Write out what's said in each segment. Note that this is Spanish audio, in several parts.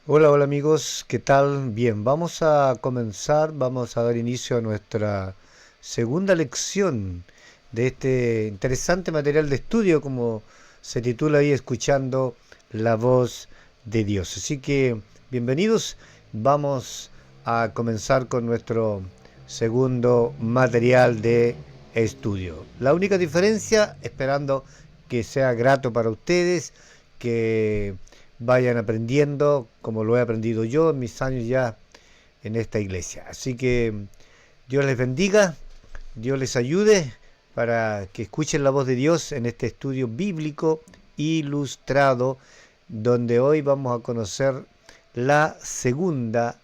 Hola, hola amigos, ¿qué tal? Bien, vamos a comenzar, vamos a dar inicio a nuestra segunda lección de este interesante material de estudio, como se titula ahí, Escuchando la voz de Dios. Así que, bienvenidos, vamos a comenzar con nuestro segundo material de estudio. La única diferencia, esperando que sea grato para ustedes, que vayan aprendiendo como lo he aprendido yo en mis años ya en esta iglesia. Así que Dios les bendiga, Dios les ayude para que escuchen la voz de Dios en este estudio bíblico ilustrado, donde hoy vamos a conocer la segunda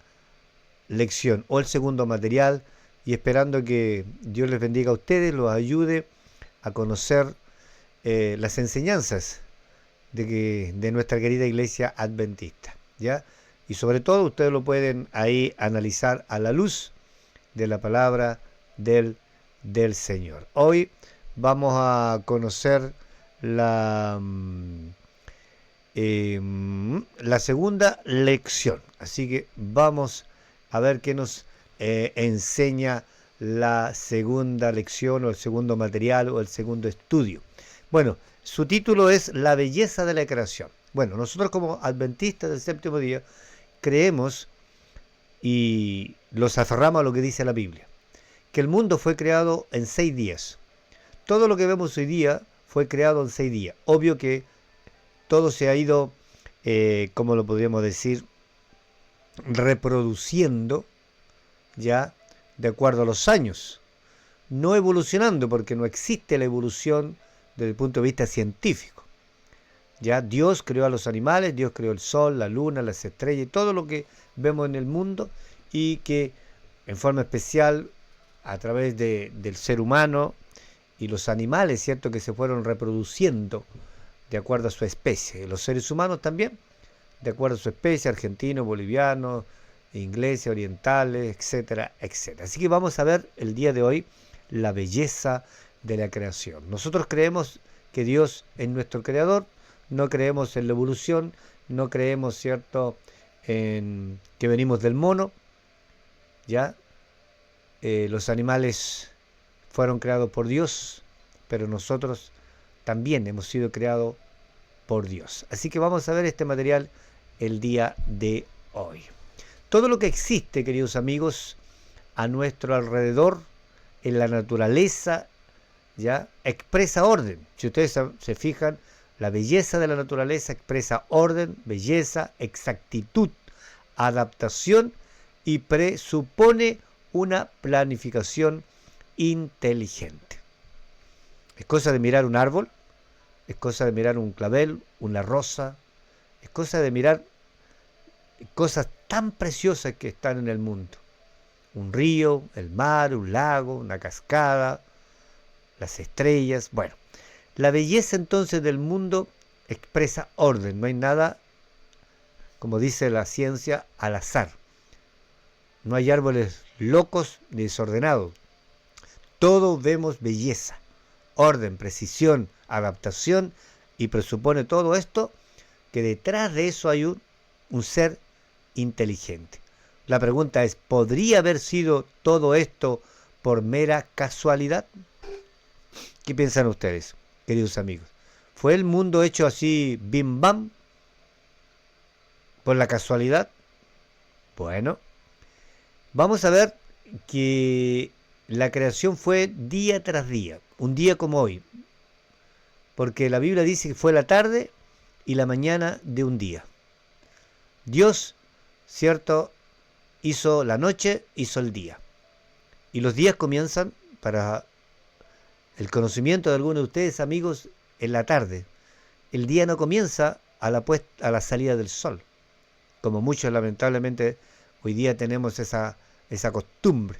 lección o el segundo material, y esperando que Dios les bendiga a ustedes, los ayude a conocer las enseñanzas de nuestra querida iglesia adventista, ¿ya? Y sobre todo ustedes lo pueden ahí analizar a la luz de la palabra del, del Señor. Hoy vamos a conocer la, la segunda lección. Así que vamos a ver qué nos enseña la segunda lección o el segundo material o el segundo estudio. Bueno, su título es La belleza de la creación. Bueno, nosotros como adventistas del séptimo día creemos y los aferramos a lo que dice la Biblia, que el mundo fue creado en 6 días. Todo lo que vemos hoy día fue creado en 6 días. Obvio que todo se ha ido, como lo podríamos decir, reproduciendo ya de acuerdo a los años, no evolucionando, porque no existe la evolución desde el punto de vista científico. Ya Dios creó a los animales, Dios creó el sol, la luna, las estrellas y todo lo que vemos en el mundo, y que en forma especial a través del ser humano y los animales, ¿cierto?, que se fueron reproduciendo de acuerdo a su especie. Los seres humanos también, de acuerdo a su especie, argentinos, bolivianos, ingleses, orientales, etcétera, etcétera. Así que vamos a ver el día de hoy la belleza de la creación. Nosotros creemos que Dios es nuestro creador, no creemos en la evolución, no creemos, ¿cierto?, en que venimos del mono, ¿ya? Los animales fueron creados por Dios, pero nosotros también hemos sido creados por Dios. Así que vamos a ver este material el día de hoy. Todo lo que existe, queridos amigos, a nuestro alrededor, en la naturaleza, ya expresa orden. Si ustedes se fijan, la belleza de la naturaleza expresa orden, belleza, exactitud, adaptación, y presupone una planificación inteligente. Es cosa de mirar un árbol, es cosa de mirar un clavel, una rosa, es cosa de mirar cosas tan preciosas que están en el mundo. Un río, el mar, un lago, una cascada, las estrellas. Bueno, la belleza entonces del mundo expresa orden. No hay nada, como dice la ciencia, al azar. No hay árboles locos ni desordenados. Todo vemos belleza, orden, precisión, adaptación, y presupone todo esto que detrás de eso hay un ser inteligente. La pregunta es, ¿podría haber sido todo esto por mera casualidad? ¿Qué piensan ustedes, queridos amigos? ¿Fue el mundo hecho así, bim bam, por la casualidad? Bueno, vamos a ver que la creación fue día tras día, un día como hoy, porque la Biblia dice que fue la tarde y la mañana de un día. Dios, ¿cierto?, hizo la noche, hizo el día. Y los días comienzan, para el conocimiento de algunos de ustedes, amigos, en la tarde. El día no comienza a la salida del sol, como muchos lamentablemente hoy día tenemos esa costumbre.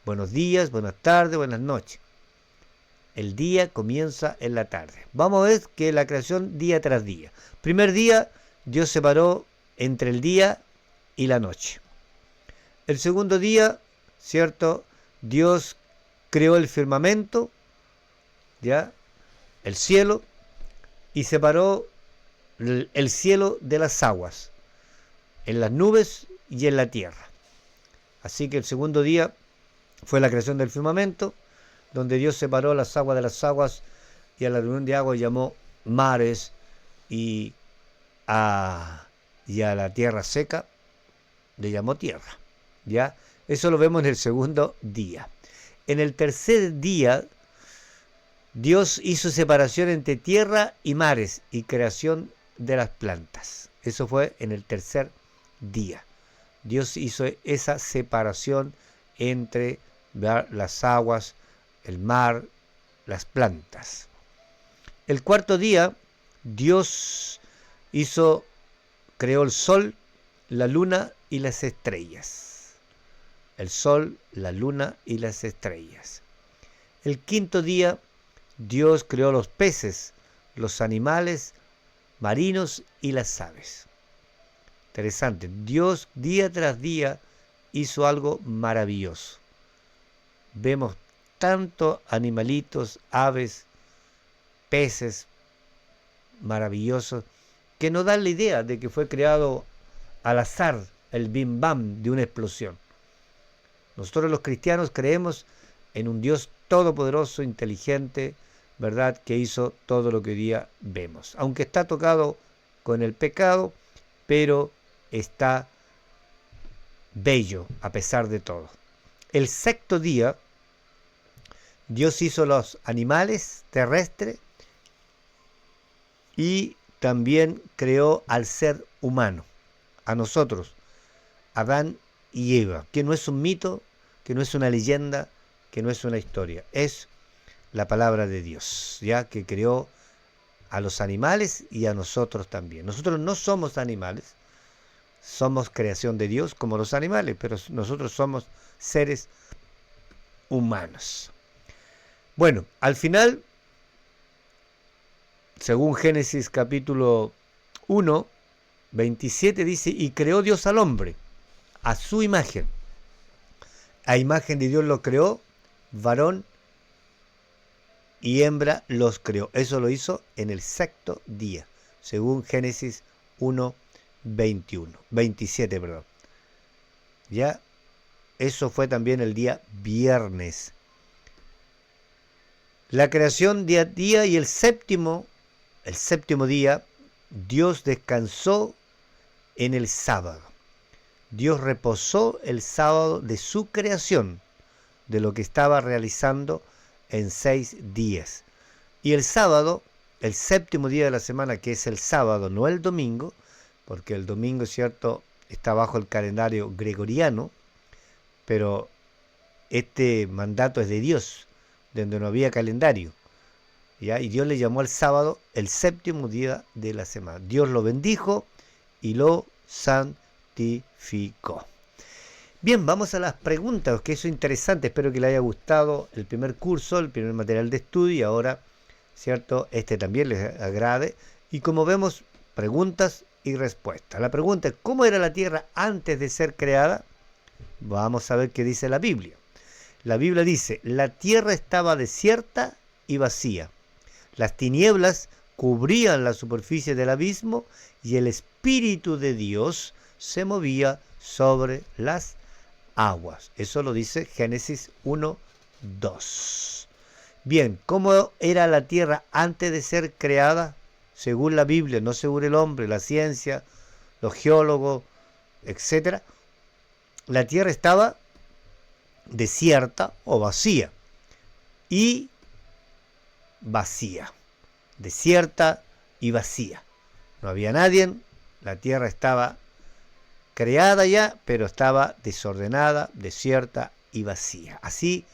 Buenos días, buenas tardes, buenas noches. El día comienza en la tarde. Vamos a ver que la creación día tras día. Primer día, Dios separó entre el día y la noche. El segundo día, ¿cierto?, Dios creó el firmamento, ya, el cielo, y separó el cielo de las aguas. en las nubes y en la tierra. Así que el segundo día fue la creación del firmamento, donde Dios separó las aguas de las aguas y a la reunión de aguas llamó mares y a la tierra seca le llamó tierra. ¿Ya? Eso lo vemos en el segundo día. En el tercer día, Dios hizo separación entre tierra y mares y creación de las plantas. Eso fue en el tercer día. Dios hizo esa separación entre las aguas, el mar, las plantas. El cuarto día, Dios creó el sol, la luna y las estrellas. El sol, la luna y las estrellas. El quinto día, Dios creó los peces, los animales marinos y las aves. Interesante. Dios día tras día hizo algo maravilloso. Vemos tantos animalitos, aves, peces maravillosos que nos dan la idea de que fue creado al azar, el bim bam de una explosión. Nosotros los cristianos creemos en un Dios todopoderoso, inteligente, ¿verdad?, que hizo todo lo que hoy día vemos. Aunque está tocado con el pecado, pero está bello a pesar de todo. El sexto día, Dios hizo los animales terrestres y también creó al ser humano, a nosotros, Adán y Eva, que no es un mito, que no es una leyenda, que no es una historia, es la palabra de Dios, ya que creó a los animales y a nosotros también. Nosotros no somos animales, somos creación de Dios como los animales, pero nosotros somos seres humanos. Bueno, al final, según Génesis capítulo 1, 27 dice, y creó Dios al hombre a su imagen. A imagen de Dios lo creó, varón y hembra los creó. Eso lo hizo en el sexto día, según Génesis 1, 27, perdón. Ya, eso fue también el día viernes. La creación día a día y el séptimo día, Dios descansó en el sábado. Dios reposó el sábado de su creación, de lo que estaba realizando en 6 días. Y el sábado, el séptimo día de la semana, que es el sábado, no el domingo, porque el domingo, cierto, está bajo el calendario gregoriano, pero este mandato es de Dios, donde no había calendario. ¿Ya? Y Dios le llamó al sábado el séptimo día de la semana. Dios lo bendijo y lo santificó. Bien, vamos a las preguntas, que eso es interesante. Espero que le haya gustado el primer curso, el primer material de estudio, y ahora, ¿cierto?, este también les agrade. Y como vemos, preguntas y respuestas. La pregunta es, ¿cómo era la tierra antes de ser creada? Vamos a ver qué dice la Biblia. La Biblia dice, la tierra estaba desierta y vacía. Las tinieblas cubrían la superficie del abismo y el Espíritu de Dios se movía sobre las aguas. Eso lo dice Génesis 1, 2. Bien, ¿cómo era la tierra antes de ser creada? Según la Biblia, no según el hombre, la ciencia, los geólogos, etc. La tierra estaba desierta o vacía. Y vacía. Desierta y vacía. No había nadie, la tierra estaba creada ya, pero estaba desordenada, desierta y vacía. Así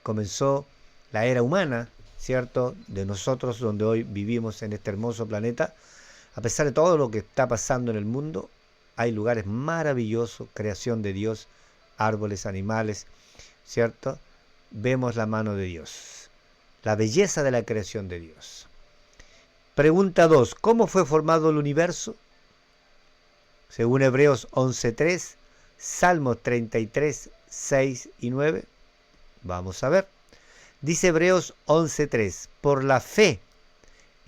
comenzó la era humana, ¿cierto?, de nosotros, donde hoy vivimos en este hermoso planeta. A pesar de todo lo que está pasando en el mundo, hay lugares maravillosos, creación de Dios, árboles, animales, ¿cierto? Vemos la mano de Dios, la belleza de la creación de Dios. Pregunta 2. ¿Cómo fue formado el universo? Según Hebreos 11.3, Salmos 33, 6 y 9. Vamos a ver. Dice Hebreos 11.3, por la fe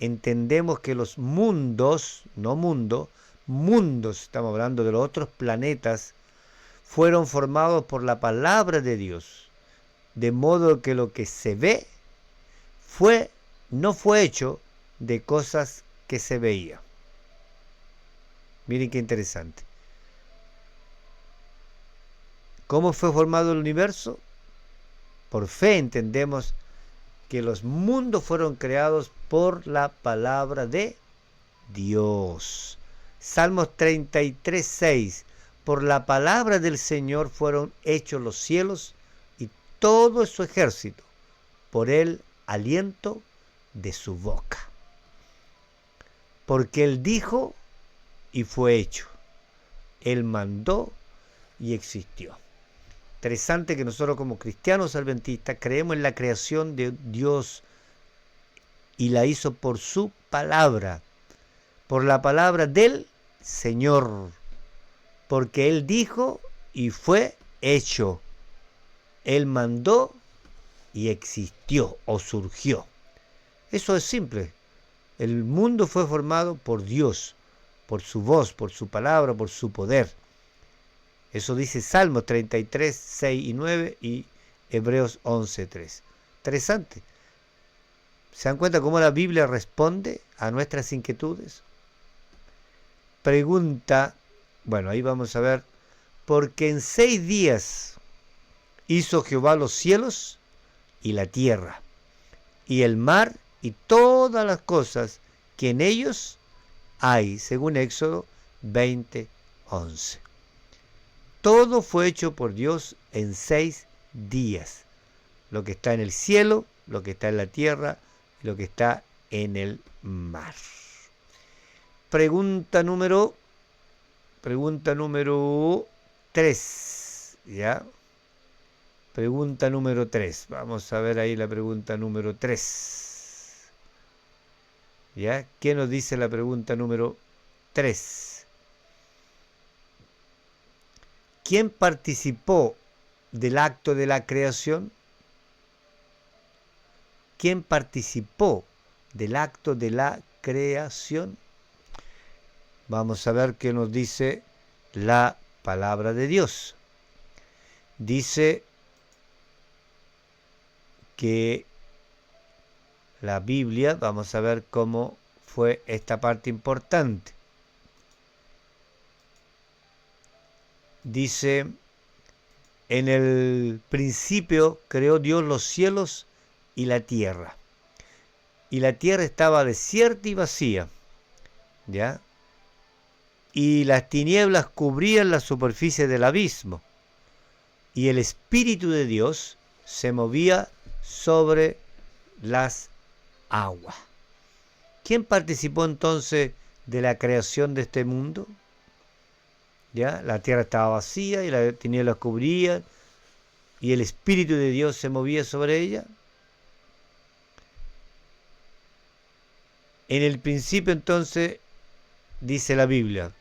entendemos que los mundos, no mundo, mundos, estamos hablando de los otros planetas, fueron formados por la palabra de Dios, de modo que lo que se ve no fue hecho de cosas que se veían. Miren qué interesante. ¿Cómo fue formado el universo? Por fe entendemos que los mundos fueron creados por la palabra de Dios. Salmos 33:6. Por la palabra del Señor fueron hechos los cielos y todo su ejército, por el aliento de su boca. Porque Él dijo y fue hecho. Él mandó y existió. Interesante que nosotros como cristianos adventistas creemos en la creación de Dios y la hizo por su palabra, por la palabra del Señor, porque Él dijo y fue hecho. Él mandó y existió o surgió. Eso es simple. El mundo fue formado por Dios, por su voz, por su palabra, por su poder. Eso dice Salmos 33, 6 y 9 y Hebreos 11, 3. Interesante. ¿Se dan cuenta cómo la Biblia responde a nuestras inquietudes? Pregunta, bueno, ahí vamos a ver, porque en 6 días hizo Jehová los cielos y la tierra, y el mar y todas las cosas que en ellos hay, según Éxodo 20, 11. Todo fue hecho por Dios en 6 días. Lo que está en el cielo, lo que está en la tierra, lo que está en el mar. Pregunta número 3. ¿Ya? Pregunta número 3. Vamos a ver ahí la pregunta número 3. ¿Ya? ¿Qué nos dice la pregunta número 3? ¿Quién participó del acto de la creación? ¿Quién participó del acto de la creación? Vamos a ver qué nos dice la palabra de Dios. Dice que la Biblia, vamos a ver cómo fue esta parte importante. Dice, en el principio creó Dios los cielos y la tierra. Y la tierra estaba desierta y vacía, ¿ya? Y las tinieblas cubrían la superficie del abismo. Y el Espíritu de Dios se movía sobre las aguas. ¿Quién participó entonces de la creación de este mundo? ¿Ya? La tierra estaba vacía y las tinieblas cubrían y el Espíritu de Dios se movía sobre ella. En el principio entonces, dice la Biblia,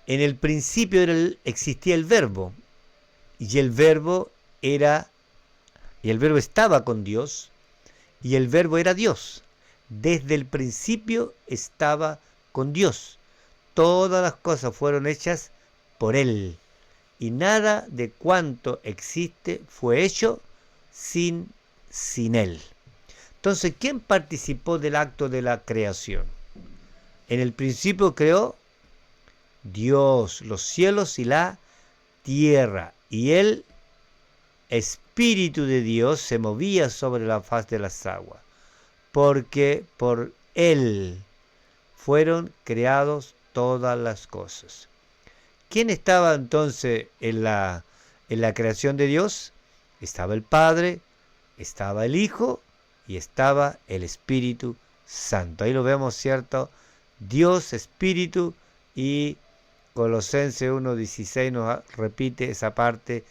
en el principio existía el verbo y el verbo estaba con Dios y el verbo era Dios. Desde el principio estaba con Dios. Todas las cosas fueron hechas por Él, y nada de cuanto existe fue hecho sin Él. Entonces, ¿quién participó del acto de la creación? En el principio creó Dios los cielos y la tierra, y el Espíritu de Dios se movía sobre la faz de las aguas, porque por Él fueron creados todas las cosas. ¿Quién estaba entonces en la creación de Dios? Estaba el Padre, estaba el Hijo y estaba el Espíritu Santo. Ahí lo vemos, ¿cierto? Dios, Espíritu, y Colosenses 1:16 nos repite esa parte,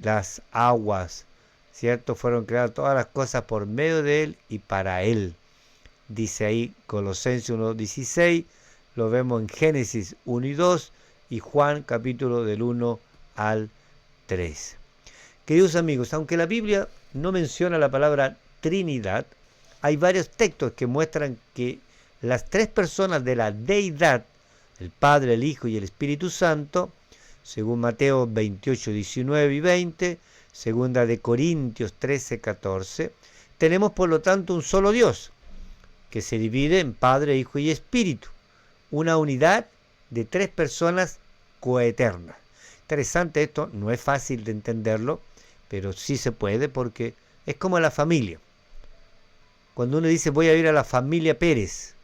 las aguas, ¿cierto? Fueron creadas todas las cosas por medio de Él y para Él. Dice ahí Colosenses 1:16, lo vemos en Génesis 1 y 2 y Juan capítulo del 1 al 3. Queridos amigos, aunque la Biblia no menciona la palabra Trinidad, hay varios textos que muestran que las 3 personas de la deidad el Padre, el Hijo y el Espíritu Santo, según Mateo 28, 19 y 20, segunda de Corintios 13, 14. Tenemos por lo tanto un solo Dios, que se divide en Padre, Hijo y Espíritu, una unidad de tres personas coeternas. Interesante esto, no es fácil de entenderlo, pero sí se puede porque es como la familia. Cuando uno dice voy a ir a la familia Pérez,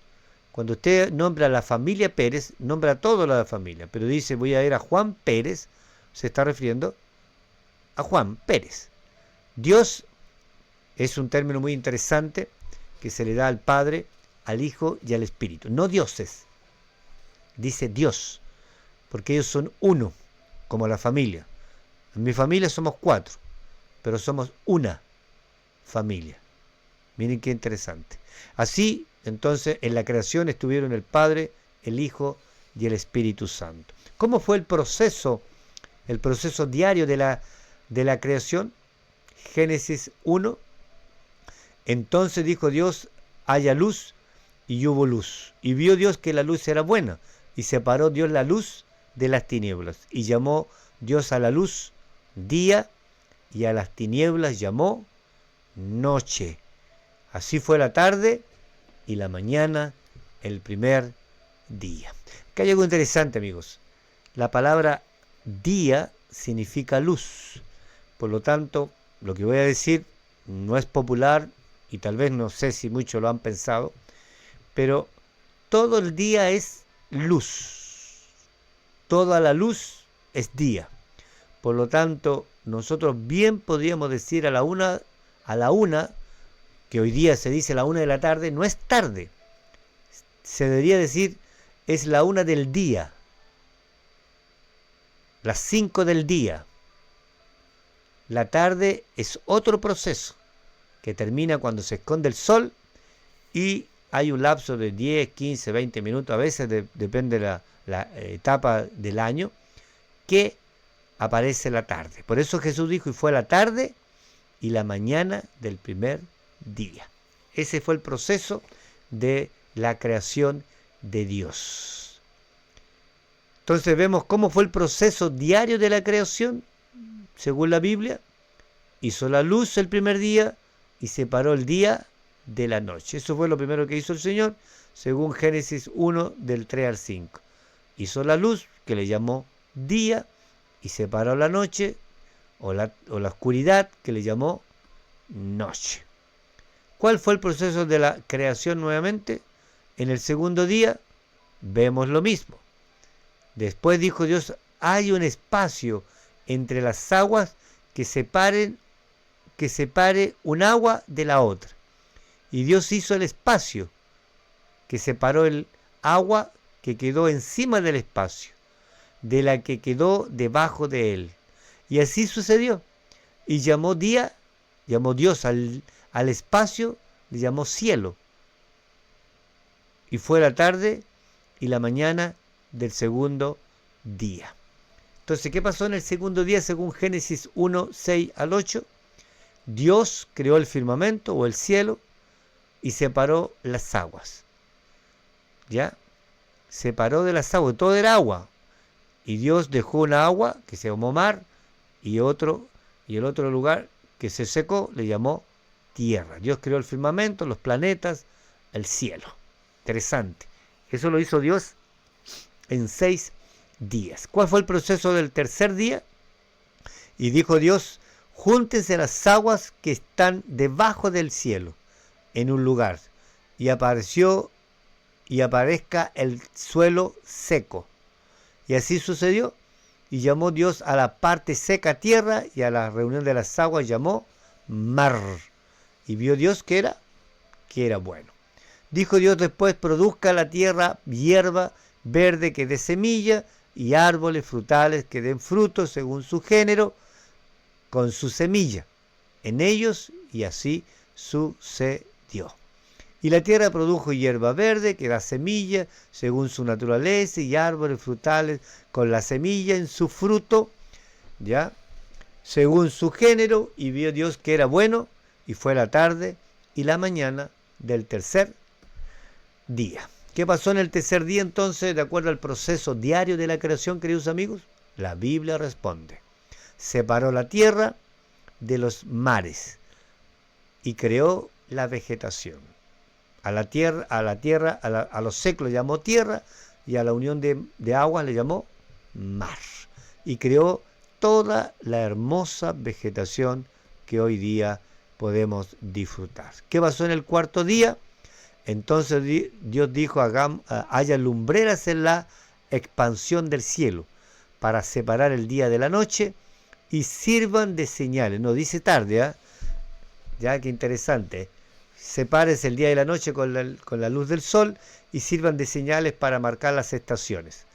cuando usted nombra a la familia Pérez, nombra a toda la familia, pero dice voy a ir a Juan Pérez, se está refiriendo a Juan Pérez. Dios es un término muy interesante que se le da al Padre, al Hijo y al Espíritu. No dioses, dice Dios, porque ellos son uno, como la familia. En mi familia somos 4, pero somos una familia. Miren qué interesante. Así, entonces, en la creación estuvieron el Padre, el Hijo y el Espíritu Santo. ¿Cómo fue el proceso diario de la creación? Génesis 1. Entonces dijo Dios, haya luz, y hubo luz. Y vio Dios que la luz era buena, y separó Dios la luz de las tinieblas. Y llamó Dios a la luz día, y a las tinieblas llamó noche. Así fue la tarde y la mañana el primer día. Acá hay algo interesante, amigos. La palabra día significa luz. Por lo tanto, lo que voy a decir no es popular y tal vez no sé si muchos lo han pensado, pero todo el día es luz. Toda la luz es día. Por lo tanto, nosotros bien podríamos decir a la una, que hoy día se dice la 1 de la tarde, no es tarde. Se debería decir es la 1 del día. Las 5 del día. La tarde es otro proceso que termina cuando se esconde el sol y hay un lapso de 10, 15, 20 minutos, a veces depende de la etapa del año, que aparece la tarde. Por eso Jesús dijo, y fue la tarde y la mañana del primer día. Ese fue el proceso de la creación de Dios. Entonces vemos cómo fue el proceso diario de la creación, según la Biblia. Hizo la luz el primer día y separó el día de la noche. Eso fue lo primero que hizo el Señor, según Génesis 1, del 3 al 5. Hizo la luz, que le llamó día, y separó la noche, o la oscuridad, que le llamó noche. ¿Cuál fue el proceso de la creación nuevamente? En el segundo día vemos lo mismo. Después dijo Dios, hay un espacio entre las aguas que separe un agua de la otra. Y Dios hizo el espacio que separó el agua que quedó encima del espacio, de la que quedó debajo de él. Y así sucedió. Y llamó Dios al espacio, le llamó cielo. Y fue la tarde y la mañana del segundo día. Entonces, ¿qué pasó en el segundo día según Génesis 1, 6 al 8? Dios creó el firmamento o el cielo y separó las aguas. ¿Ya? Separó de las aguas, todo era agua. Y Dios dejó una agua que se llamó mar y el otro lugar que se secó le llamó tierra. Dios creó el firmamento, los planetas, el cielo. Interesante. Eso lo hizo Dios en 6 días. ¿Cuál fue el proceso del tercer día? Y dijo Dios, júntense las aguas que están debajo del cielo en un lugar, y aparezca el suelo seco. Y así sucedió, y llamó Dios a la parte seca tierra, y a la reunión de las aguas llamó mar. Y vio Dios que era bueno. Dijo Dios después, produzca la tierra hierba verde que dé semilla, y árboles frutales que den frutos según su género, con su semilla en ellos, y así sucedió. Y la tierra produjo hierba verde que da semilla según su naturaleza, y árboles frutales con la semilla en su fruto, ya, según su género, y vio Dios que era bueno, y fue la tarde y la mañana del tercer día. ¿Qué pasó en el tercer día entonces, de acuerdo al proceso diario de la creación, queridos amigos? La Biblia responde. Separó la tierra de los mares y creó la vegetación. A los secos le llamó tierra y a la unión de aguas le llamó mar. Y creó toda la hermosa vegetación que hoy día podemos disfrutar. ¿Qué pasó en el cuarto día? Entonces Dios dijo, haya lumbreras en la expansión del cielo para separar el día de la noche y sirvan de señales. No dice tarde, ¿eh? Ya, qué interesante. Sepárese el día de la noche con la luz del sol y sirvan de señales para marcar las estaciones,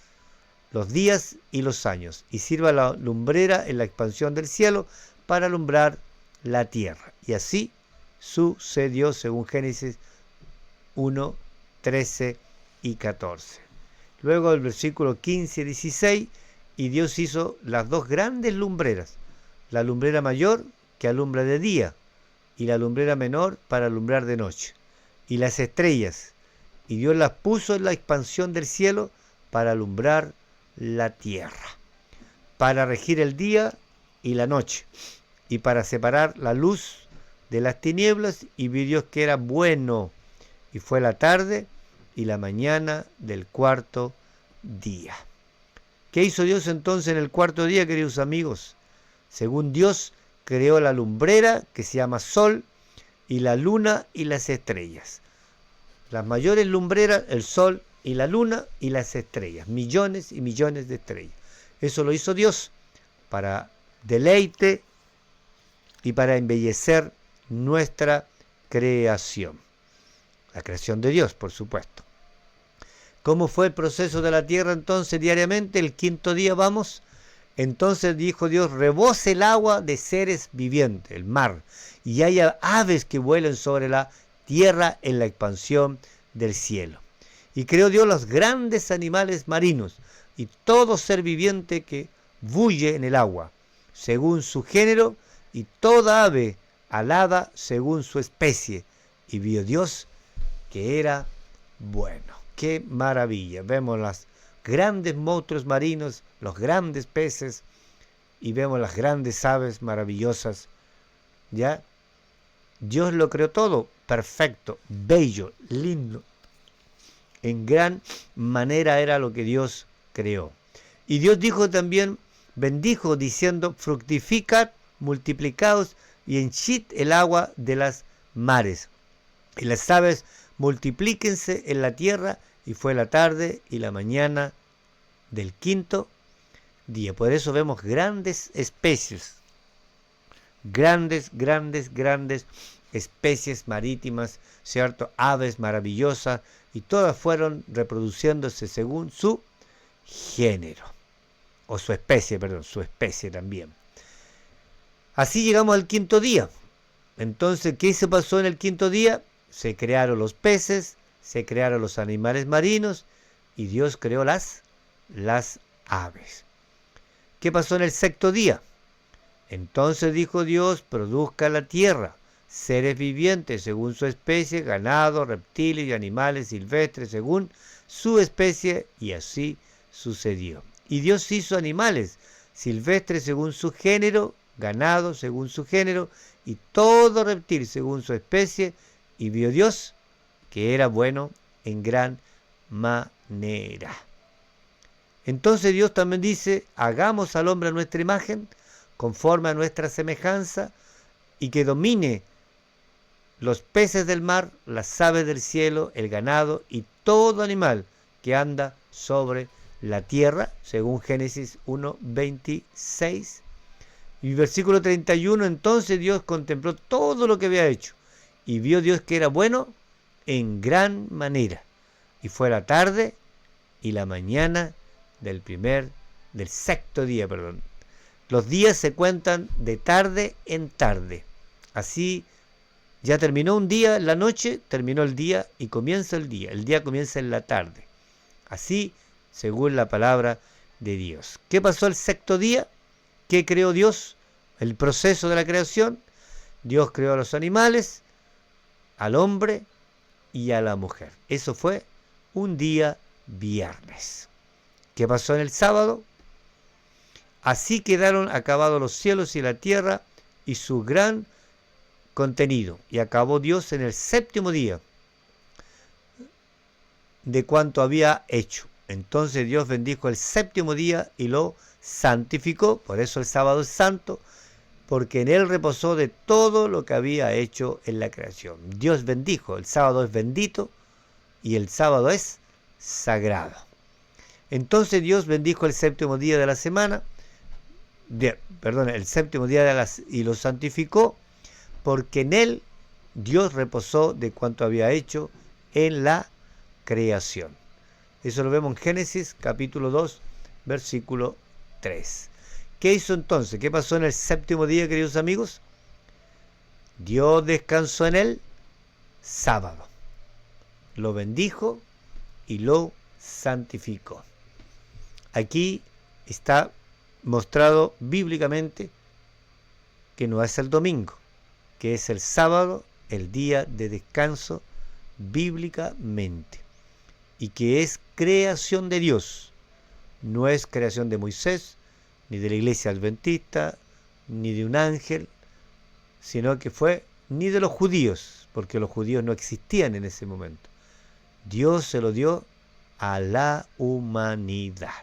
los días y los años. Y sirva la lumbrera en la expansión del cielo para alumbrar la tierra. Y así sucedió según Génesis 1, 13 y 14. Luego el versículo 15 y 16, y Dios hizo las dos grandes lumbreras, la lumbrera mayor que alumbra de día y la lumbrera menor para alumbrar de noche, y las estrellas, y Dios las puso en la expansión del cielo para alumbrar la tierra, para regir el día y la noche, y para separar la luz de las tinieblas, y vio Dios que era bueno, y fue la tarde y la mañana del cuarto día. ¿Qué hizo Dios entonces en el cuarto día, queridos amigos? Según Dios, creó la lumbrera, que se llama sol, y la luna y las estrellas. Las mayores lumbreras, el sol y la luna y las estrellas. Millones y millones de estrellas. Eso lo hizo Dios para deleite y para embellecer nuestra creación. La creación de Dios, por supuesto. ¿Cómo fue el proceso de la tierra entonces diariamente? El quinto día vamos. Entonces dijo Dios, rebose el agua de seres vivientes, el mar, y haya aves que vuelen sobre la tierra en la expansión del cielo. Y creó Dios los grandes animales marinos y todo ser viviente que bulle en el agua, según su género, y toda ave alada según su especie. Y vio Dios que era bueno. ¡Qué maravilla! Vemos las grandes monstruos marinos, los grandes peces, y vemos las grandes aves maravillosas. ¿Ya? Dios lo creó todo perfecto, bello, lindo. En gran manera era lo que Dios creó. Y Dios dijo también, bendijo diciendo, fructificad, multiplicaos y henchid el agua de las mares. Y las aves multiplíquense en la tierra. Y fue la tarde y la mañana del quinto día. Por eso vemos grandes especies, grandes especies marítimas, ¿cierto? Aves maravillosas, y todas fueron reproduciéndose según su género, o su especie también. Así llegamos al quinto día. Entonces, ¿qué se pasó en el quinto día? Se crearon los peces, se crearon los animales marinos, y Dios creó las aves. ¿Qué pasó en el sexto día? Entonces dijo Dios, produzca la tierra seres vivientes según su especie, ganado, reptiles y animales silvestres según su especie, y así sucedió. Y Dios hizo animales silvestres según su género, ganado según su género, y todo reptil según su especie, y vio Dios que era bueno en gran manera. Entonces Dios también dice, hagamos al hombre a nuestra imagen, conforme a nuestra semejanza, y que domine los peces del mar, las aves del cielo, el ganado y todo animal que anda sobre la tierra, según Génesis 1:26. Y versículo 31, entonces Dios contempló todo lo que había hecho, y vio Dios que era bueno en gran manera. Y fue la tarde y la mañana del sexto día. Los días se cuentan de tarde en tarde. Así ya terminó un día, la noche terminó el día y comienza el día. El día comienza en la tarde. Así, según la palabra de Dios. ¿Qué pasó el sexto día? ¿Qué creó Dios? El proceso de la creación. Dios creó a los animales, al hombre y a la mujer. Eso fue un día viernes. ¿Qué pasó en el sábado? Así quedaron acabados los cielos y la tierra y su gran contenido. Y acabó Dios en el séptimo día de cuanto había hecho. Entonces Dios bendijo el séptimo día y lo santificó. Por eso el sábado es santo, porque en él reposó de todo lo que había hecho en la creación. Dios bendijo, el sábado es bendito y el sábado es sagrado. Entonces Dios bendijo el séptimo día de la semana, el séptimo día y lo santificó, porque en él Dios reposó de cuanto había hecho en la creación. Eso lo vemos en Génesis capítulo 2, versículo 3. ¿Qué hizo entonces? ¿Qué pasó en el séptimo día, queridos amigos? Dios descansó en el sábado, lo bendijo y lo santificó. Aquí está mostrado bíblicamente que no es el domingo, que es el sábado, el día de descanso bíblicamente, y que es creación de Dios, no es creación de Moisés, ni de la iglesia adventista, ni de un ángel, sino que fue ni de los judíos, porque los judíos no existían en ese momento. Dios se lo dio a la humanidad.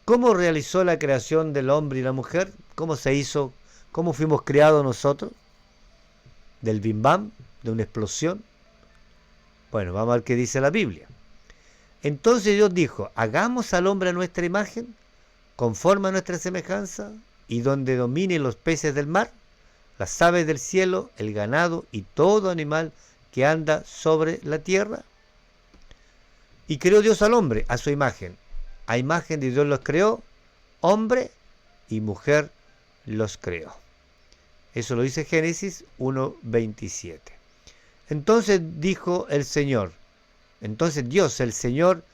¿Cómo realizó la creación del hombre y la mujer? ¿Cómo se hizo? ¿Cómo fuimos creados nosotros? ¿Del Bim Bam? ¿De una explosión? Bueno, vamos a ver qué dice la Biblia. Entonces Dios dijo, hagamos al hombre a nuestra imagen, conforme a nuestra semejanza, y donde dominen los peces del mar, las aves del cielo, el ganado y todo animal que anda sobre la tierra. Y creó Dios al hombre a su imagen. A imagen de Dios los creó, hombre y mujer los creó. Eso lo dice Génesis 1:27. Entonces dijo el Señor, entonces Dios, el Señor,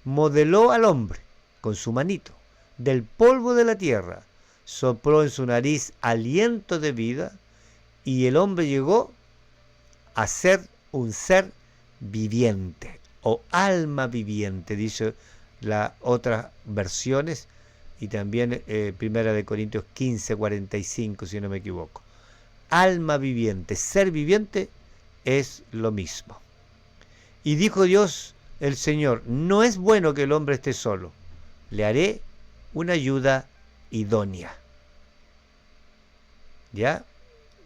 modeló al hombre con su manito, del polvo de la tierra, sopló en su nariz aliento de vida, y el hombre llegó a ser un ser viviente, o alma viviente, dice las otras versiones, y también Primera de Corintios 15:45, si no me equivoco. Alma viviente, ser viviente es lo mismo. Y dijo Dios el Señor, no es bueno que el hombre esté solo, le haré una ayuda idónea. ¿Ya?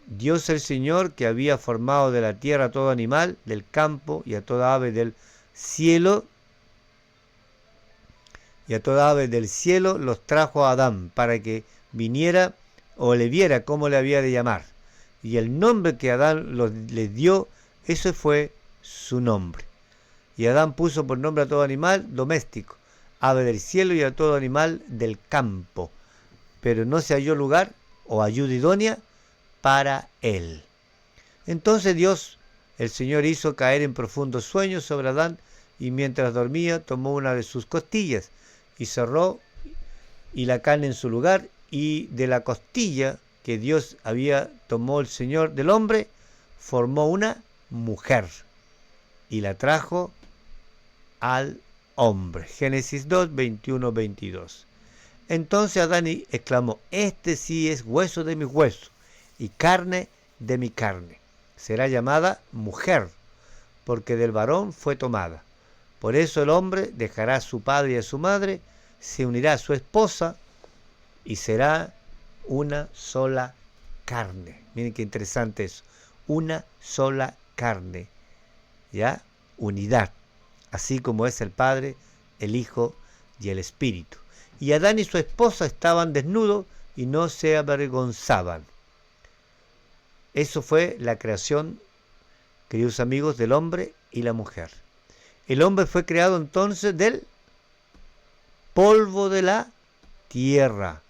Dios el Señor, que había formado de la tierra a todo animal del campo y a toda ave del cielo, los trajo a Adán para que viniera o le viera cómo le había de llamar. Y el nombre que Adán les dio, ese fue su nombre. Y Adán puso por nombre a todo animal doméstico, ave del cielo y a todo animal del campo. Pero no se halló lugar o ayuda idónea para él. Entonces Dios, el Señor, hizo caer en profundo sueño sobre Adán, y mientras dormía tomó una de sus costillas y cerró y la carne en su lugar, y de la costilla que Dios tomó el Señor del hombre, formó una mujer y la trajo al hombre. Génesis 2, 21, 22. Entonces Adán exclamó, este sí es hueso de mis huesos y carne de mi carne. Será llamada mujer, porque del varón fue tomada. Por eso el hombre dejará a su padre y a su madre, se unirá a su esposa y será una sola carne. Miren qué interesante eso. Una sola carne. ¿Ya? Unidad. Así como es el Padre, el Hijo y el Espíritu. Y Adán y su esposa estaban desnudos y no se avergonzaban. Eso fue la creación, queridos amigos, del hombre y la mujer. El hombre fue creado entonces del polvo de la tierra.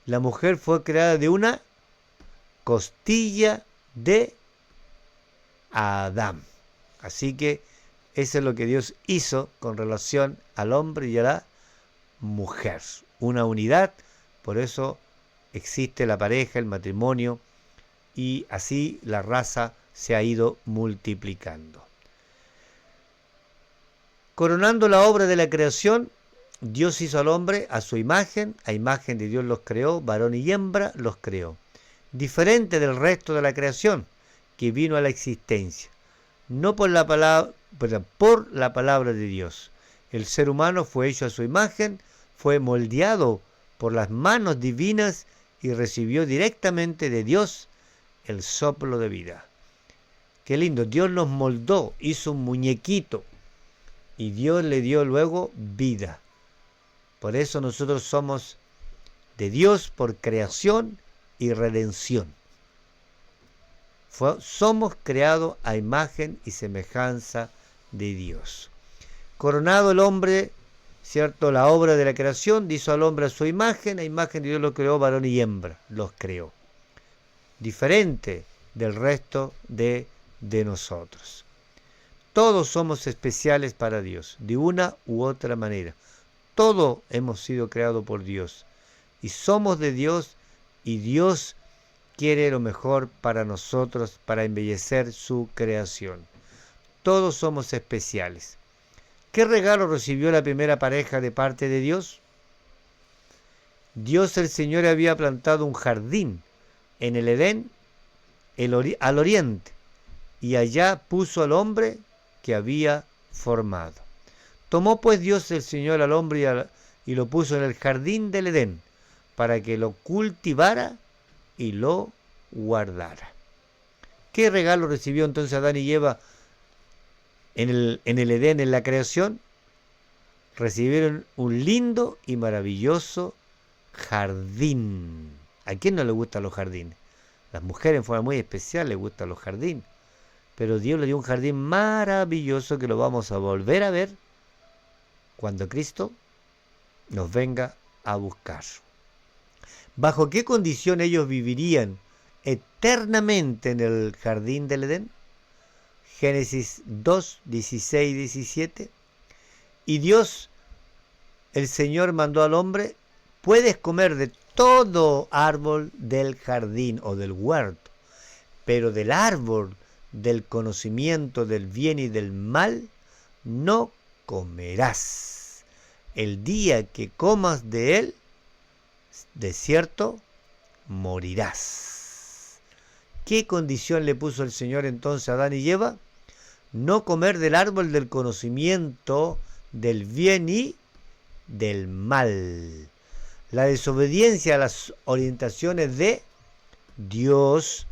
La mujer fue creada de una costilla de Adán. Así que eso es lo que Dios hizo con relación al hombre y a la mujer. Una unidad, por eso existe la pareja, el matrimonio, y así la raza se ha ido multiplicando. Coronando la obra de la creación, Dios hizo al hombre a su imagen, a imagen de Dios los creó, varón y hembra los creó. Diferente del resto de la creación, que vino a la existencia, no por la palabra, perdón, por la palabra de Dios. El ser humano fue hecho a su imagen, fue moldeado por las manos divinas y recibió directamente de Dios el soplo de vida. Qué lindo, Dios nos moldó, hizo un muñequito y Dios le dio luego vida. Por eso nosotros somos de Dios por creación y redención. Somos creados a imagen y semejanza de Dios. Coronado el hombre, ¿cierto? La obra de la creación, hizo al hombre a su imagen, a imagen de Dios lo creó, varón y hembra los creó. Diferente del resto de nosotros. Todos somos especiales para Dios, de una u otra manera. Todos hemos sido creados por Dios y somos de Dios y Dios quiere lo mejor para nosotros, para embellecer su creación. Todos somos especiales. ¿Qué regalo recibió la primera pareja de parte de Dios? Dios el Señor había plantado un jardín en el Edén al oriente y allá puso al hombre que había formado. Tomó pues Dios el Señor al hombre y lo puso en el jardín del Edén para que lo cultivara y lo guardara. ¿Qué regalo recibió entonces Adán y Eva en el Edén, en la creación? Recibieron un lindo y maravilloso jardín. ¿A quién no le gustan los jardines? Las mujeres en forma muy especial les gustan los jardines. Pero Dios le dio un jardín maravilloso que lo vamos a volver a ver cuando Cristo nos venga a buscar. ¿Bajo qué condición ellos vivirían eternamente en el jardín del Edén? Génesis 2, 16 y 17. Y Dios, el Señor, mandó al hombre: puedes comer de todo árbol del jardín o del huerto, pero del árbol del conocimiento del bien y del mal no comerás. El día que comas de él, de cierto, morirás. ¿Qué condición le puso el Señor entonces a Adán y Eva? No comer del árbol del conocimiento del bien y del mal. La desobediencia a las orientaciones de Dios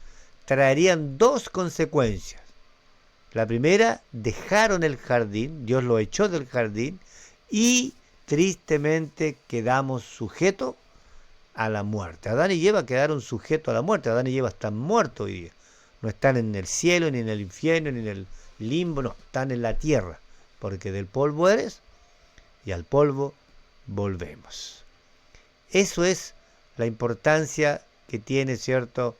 traerían dos consecuencias. La primera, dejaron el jardín, Dios lo echó del jardín y tristemente quedamos sujetos a la muerte. Adán y Eva quedaron sujetos a la muerte. Adán y Eva están muertos hoy día. No están en el cielo, ni en el infierno, ni en el limbo, no, están en la tierra, porque del polvo eres y al polvo volvemos. Eso es la importancia que tiene, ¿cierto?,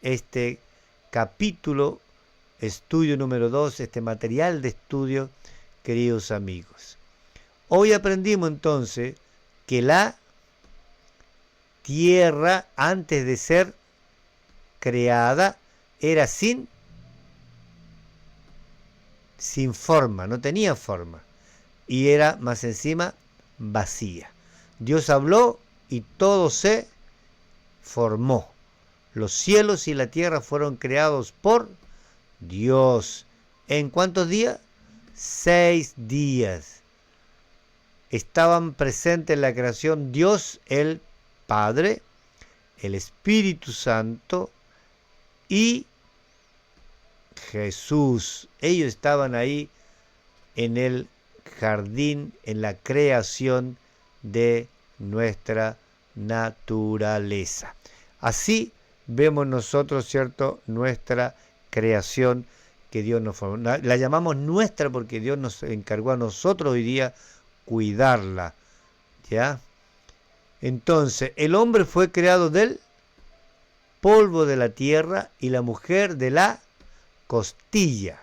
este capítulo, estudio número 2, este material de estudio, queridos amigos. Hoy aprendimos entonces que la tierra, antes de ser creada, era sin forma, no tenía forma, y era más encima vacía. Dios habló y todo se formó. Los cielos y la tierra fueron creados por Dios. ¿En cuántos días? 6 días. Estaban presentes en la creación Dios el Padre, el Espíritu Santo y Jesús. Ellos estaban ahí en el jardín, en la creación de nuestra naturaleza. Así vemos nosotros, ¿cierto?, nuestra creación que Dios nos formó. La llamamos nuestra porque Dios nos encargó a nosotros hoy día cuidarla, ¿ya? Entonces, el hombre fue creado del polvo de la tierra y la mujer de la costilla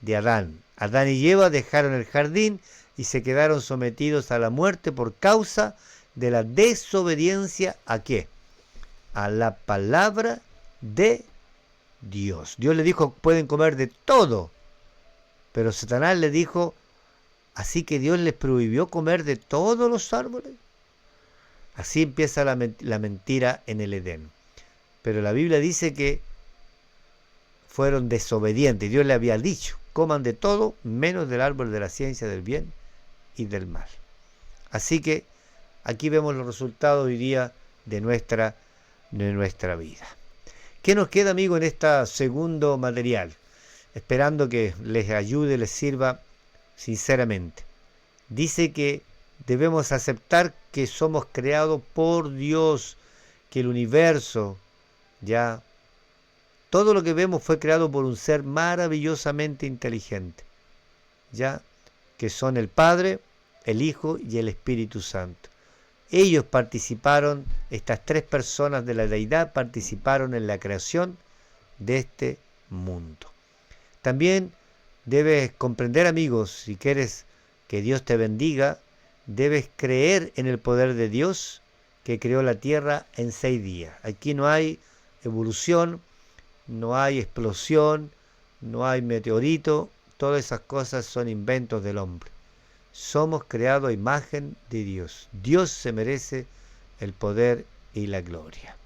de Adán. Adán y Eva dejaron el jardín y se quedaron sometidos a la muerte por causa de la desobediencia ¿a qué? A la palabra de Dios. Dios le dijo, pueden comer de todo, pero Satanás le dijo, Así que Dios les prohibió comer de todos los árboles. Así empieza la mentira en el Edén. Pero la Biblia dice que fueron desobedientes. Dios le había dicho, coman de todo menos del árbol de la ciencia del bien y del mal. Así que aquí vemos los resultados hoy día de nuestra vida. ¿Qué nos queda, amigo, en este segundo material? Esperando que les ayude, les sirva sinceramente. Dice que debemos aceptar que somos creados por Dios, que el universo, ya, todo lo que vemos fue creado por un ser maravillosamente inteligente, ya, que son el Padre, el Hijo y el Espíritu Santo. Ellos participaron, estas tres personas de la deidad participaron en la creación de este mundo. También debes comprender, amigos, si quieres que Dios te bendiga, debes creer en el poder de Dios que creó la tierra en 6 días. Aquí no hay evolución, no hay explosión, no hay meteorito, todas esas cosas son inventos del hombre. Somos creados a imagen de Dios. Dios se merece el poder y la gloria.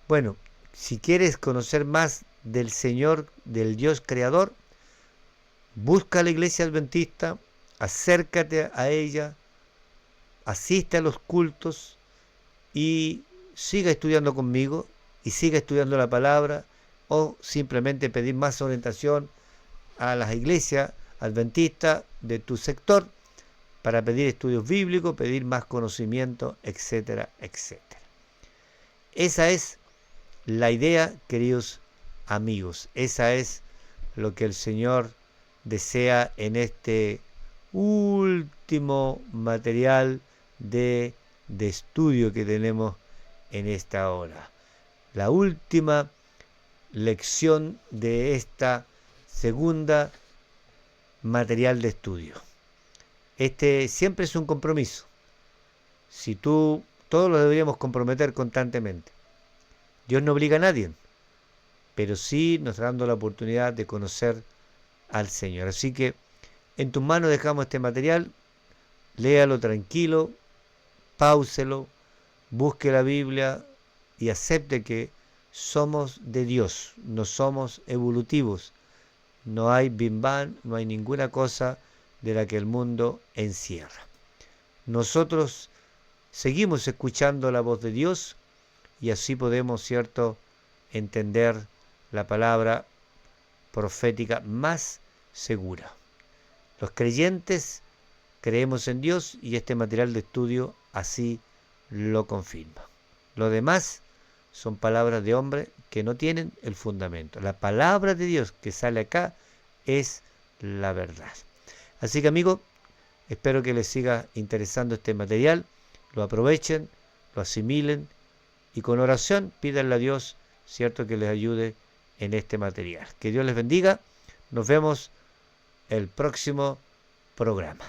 Bueno, si quieres conocer más del Señor, del Dios creador, busca a la iglesia adventista, acércate a ella, asiste a los cultos y siga estudiando conmigo y siga estudiando la palabra, o simplemente pedir más orientación a las iglesias adventistas de tu sector para pedir estudios bíblicos, pedir más conocimiento, etcétera, etcétera. Esa es la idea, queridos amigos. Esa es lo que el Señor desea en este último material de estudio que tenemos en esta hora. La última lección de esta segunda material de estudio. Este siempre es un compromiso. Todos lo deberíamos comprometer constantemente. Dios no obliga a nadie, pero sí nos está dando la oportunidad de conocer al Señor. Así que en tus manos dejamos este material, léalo tranquilo, páuselo, busque la Biblia y acepte que somos de Dios, no somos evolutivos. No hay Big Bang, no hay ninguna cosa de la que el mundo encierra. Nosotros seguimos escuchando la voz de Dios y así podemos, ¿cierto?, entender la palabra profética más segura. Los creyentes creemos en Dios y este material de estudio así lo confirma. Lo demás son palabras de hombre que no tienen el fundamento. La palabra de Dios que sale acá es la verdad. Así que, amigos, espero que les siga interesando este material, lo aprovechen, lo asimilen y con oración pídanle a Dios, cierto, que les ayude en este material. Que Dios les bendiga. Nos vemos el próximo programa.